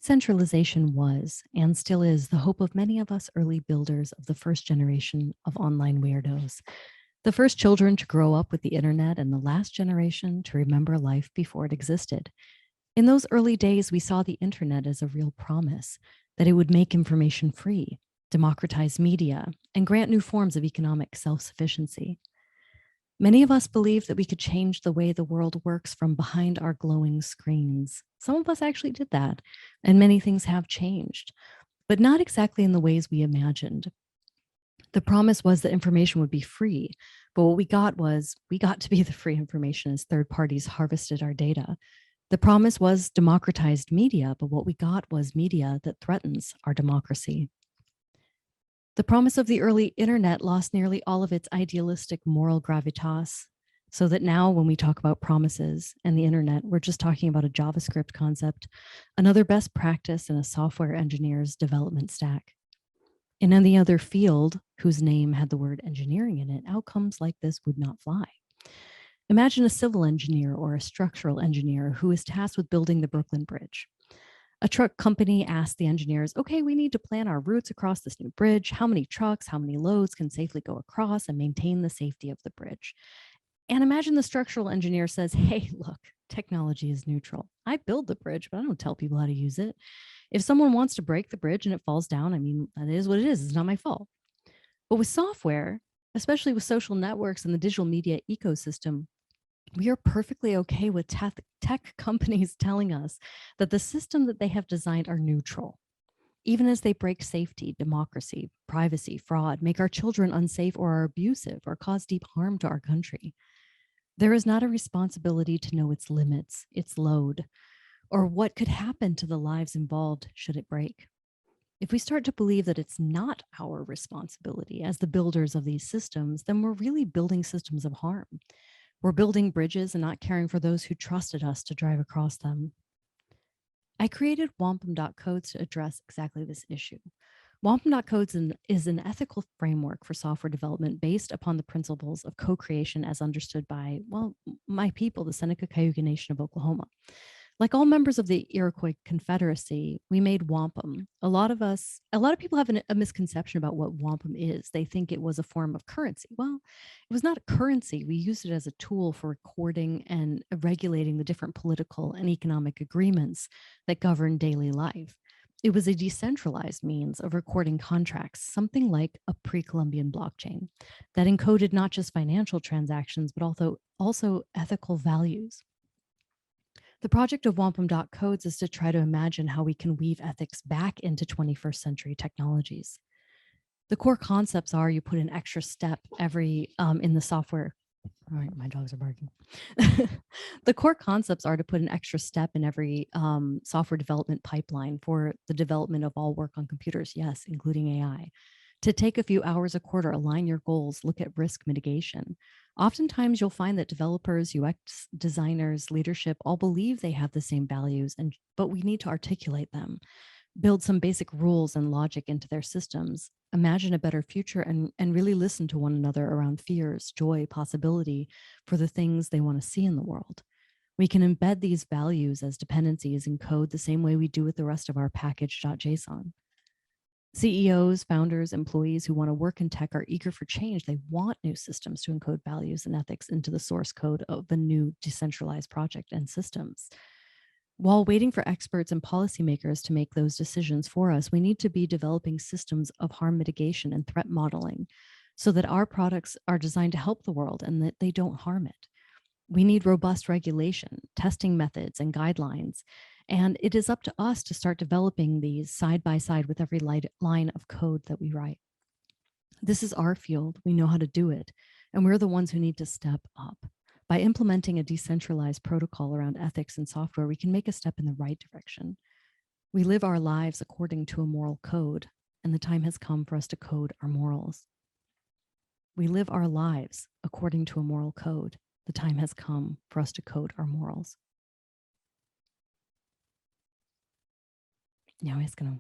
Decentralization was, and still is, the hope of many of us early builders of the first generation of online weirdos. The first children to grow up with the internet and the last generation to remember life before it existed. In those early days, we saw the internet as a real promise that it would make information free, democratize media, and grant new forms of economic self-sufficiency. Many of us believed that we could change the way the world works from behind our glowing screens. Some of us actually did that, and many things have changed, but not exactly in the ways we imagined. The promise was that information would be free, but what we got to be the free information as third parties harvested our data. The promise was democratized media, but what we got was media that threatens our democracy. The promise of the early internet lost nearly all of its idealistic moral gravitas, so that now when we talk about promises and the internet, we're just talking about a JavaScript concept, another best practice in a software engineer's development stack. In any other field whose name had the word engineering in it, outcomes like this would not fly. Imagine a civil engineer or a structural engineer who is tasked with building the Brooklyn Bridge. A truck company asked the engineers, okay, we need to plan our routes across this new bridge. How many trucks, how many loads can safely go across and maintain the safety of the bridge? And imagine the structural engineer says, hey, look, technology is neutral. I build the bridge, but I don't tell people how to use it. If someone wants to break the bridge and it falls down, I mean, that is what it is. It's not my fault. But with software, especially with social networks and the digital media ecosystem, we are perfectly okay with tech companies telling us that the system that they have designed are neutral, even as they break safety, democracy, privacy, fraud, make our children unsafe or are abusive or cause deep harm to our country. There is not a responsibility to know its limits, its load, or what could happen to the lives involved should it break. If we start to believe that it's not our responsibility as the builders of these systems, then we're really building systems of harm. We're building bridges and not caring for those who trusted us to drive across them. I created Wampum.Codes to address exactly this issue. Wampum.Codes is an ethical framework for software development based upon the principles of co-creation as understood by, well, my people, the Seneca Cayuga Nation of Oklahoma. Like all members of the Iroquois Confederacy, we made wampum. A lot of people have a misconception about what wampum is. They think it was a form of currency. Well, it was not a currency. We used it as a tool for recording and regulating the different political and economic agreements that govern daily life. It was a decentralized means of recording contracts, something like a pre-Columbian blockchain that encoded not just financial transactions, but also ethical values. The project of Wampum.Codes is to try to imagine how we can weave ethics back into 21st century technologies. The core concepts are you put an extra step in the software. All right, my dogs are barking. The core concepts are to put an extra step in every software development pipeline for the development of all work on computers, yes, including AI. To take a few hours a quarter, align your goals, look at risk mitigation. Oftentimes, you'll find that developers, UX designers, leadership all believe they have the same values, but we need to articulate them, build some basic rules and logic into their systems, imagine a better future, and really listen to one another around fears, joy, possibility for the things they want to see in the world. We can embed these values as dependencies in code the same way we do with the rest of our package.json. CEOs, founders, employees who want to work in tech are eager for change. They want new systems to encode values and ethics into the source code of a new decentralized project and systems. While waiting for experts and policymakers to make those decisions for us, we need to be developing systems of harm mitigation and threat modeling so that our products are designed to help the world and that they don't harm it. We need robust regulation, testing methods, and guidelines. And it is up to us to start developing these side by side with every line of code that we write. This is our field. We know how to do it. And we're the ones who need to step up. By implementing a decentralized protocol around ethics and software, we can make a step in the right direction. We live our lives according to a moral code, and the time has come for us to code our morals. We live our lives according to a moral code. The time has come for us to code our morals. Now I'm just going to